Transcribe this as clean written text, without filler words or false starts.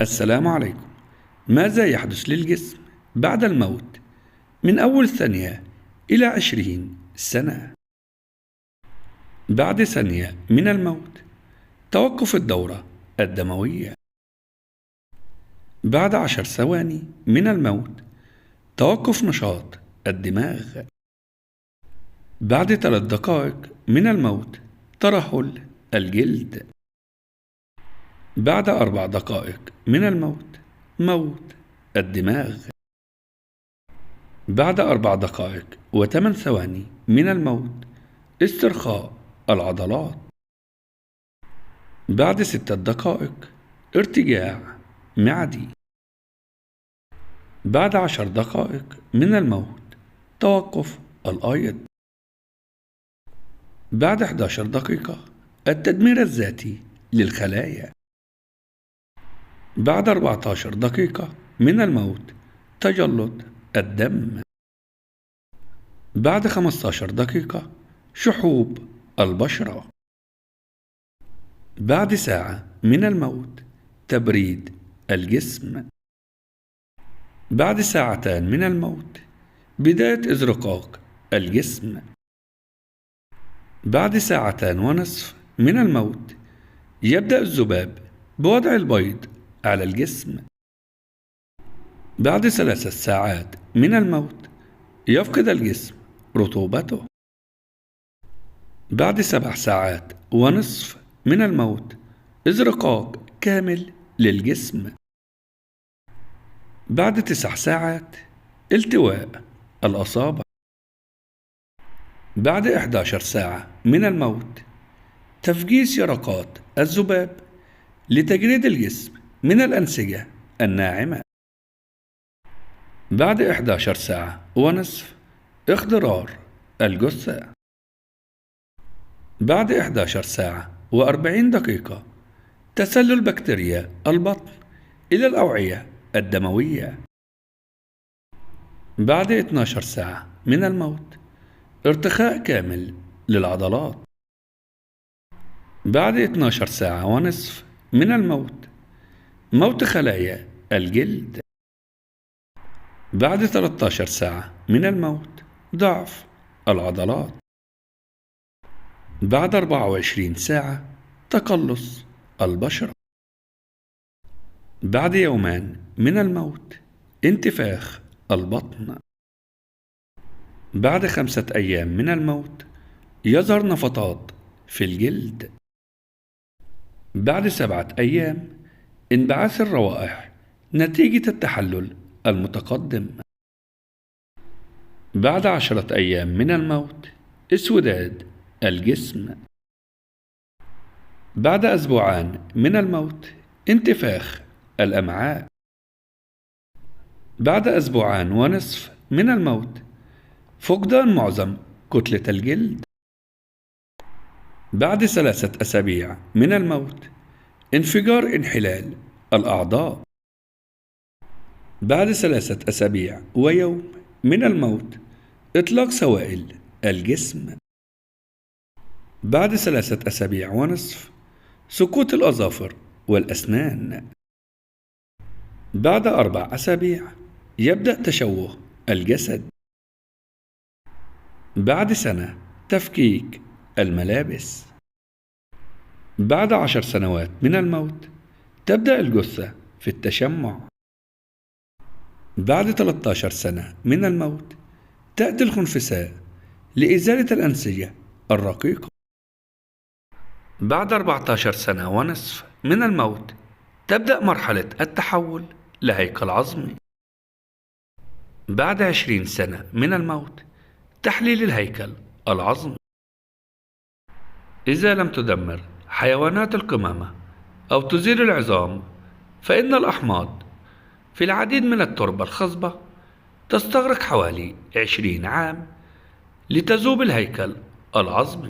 السلام عليكم. ماذا يحدث للجسم بعد الموت من أول ثانية إلى 20 سنة؟ بعد ثانية من الموت توقف الدورة الدموية. بعد 10 ثواني من الموت توقف نشاط الدماغ. بعد 3 دقائق من الموت ترهل الجلد. بعد 4 دقائق من الموت موت الدماغ. بعد 4 دقائق و8 ثواني من الموت استرخاء العضلات. بعد 6 دقائق ارتجاع معدي. بعد 10 دقائق من الموت توقف الأيض. بعد 11 دقيقة التدمير الذاتي للخلايا. بعد 14 دقيقة من الموت تجلط الدم. بعد 15 دقيقة شحوب البشرة. بعد ساعة من الموت تبريد الجسم. بعد 2 ساعات من الموت بداية إزرقاق الجسم. بعد 2.5 ساعات من الموت يبدأ الذباب بوضع البيض على الجسم. بعد 3 ساعات من الموت يفقد الجسم رطوبته. بعد 7 ساعات ونصف من الموت إزرقاق كامل للجسم. بعد 9 ساعات التواء الأصابع. بعد 11 ساعة من الموت تفجيس يرقات الذباب لتجريد الجسم من الأنسجة الناعمة. بعد 11 ساعة ونصف اخضرار الجثة. بعد 11 ساعة و40 دقيقة تسلل بكتيريا البطن إلى الأوعية الدموية. بعد 12 ساعة من الموت ارتخاء كامل للعضلات. بعد 12 ساعة ونصف من الموت موت خلايا الجلد. بعد 13 ساعة من الموت ضعف العضلات. بعد 24 ساعة تقلص البشرة. بعد 2 يوم من الموت انتفاخ البطن. بعد 5 أيام من الموت يظهر نفطات في الجلد. بعد 7 أيام انبعاث الروائح نتيجة التحلل المتقدم. بعد 10 أيام من الموت اسوداد الجسم. بعد 2 أسبوع من الموت انتفاخ الأمعاء. بعد 2.5 أسبوع من الموت فقدان معظم كتلة الجلد. بعد 3 أسابيع من الموت انفجار انحلال الأعضاء. بعد 3 أسابيع ويوم من الموت إطلاق سوائل الجسم. بعد 3 أسابيع ونصف سقوط الأظافر والأسنان. بعد 4 أسابيع يبدأ تشوه الجسد. بعد سنة تفكيك الملابس. بعد 10 سنوات من الموت تبدأ الجثة في التشمع. بعد 13 سنة من الموت تأتي الخنفساء لإزالة الأنسجة الرقيقة. بعد 14 سنة ونصف من الموت تبدأ مرحلة التحول لهيكل عظمي. بعد 20 سنة من الموت تحليل الهيكل العظمي. إذا لم تدمر حيوانات القمامة أو تزيل العظام فإن الأحماض في العديد من التربة الخصبة تستغرق حوالي 20 عام لتذوب الهيكل العظمي.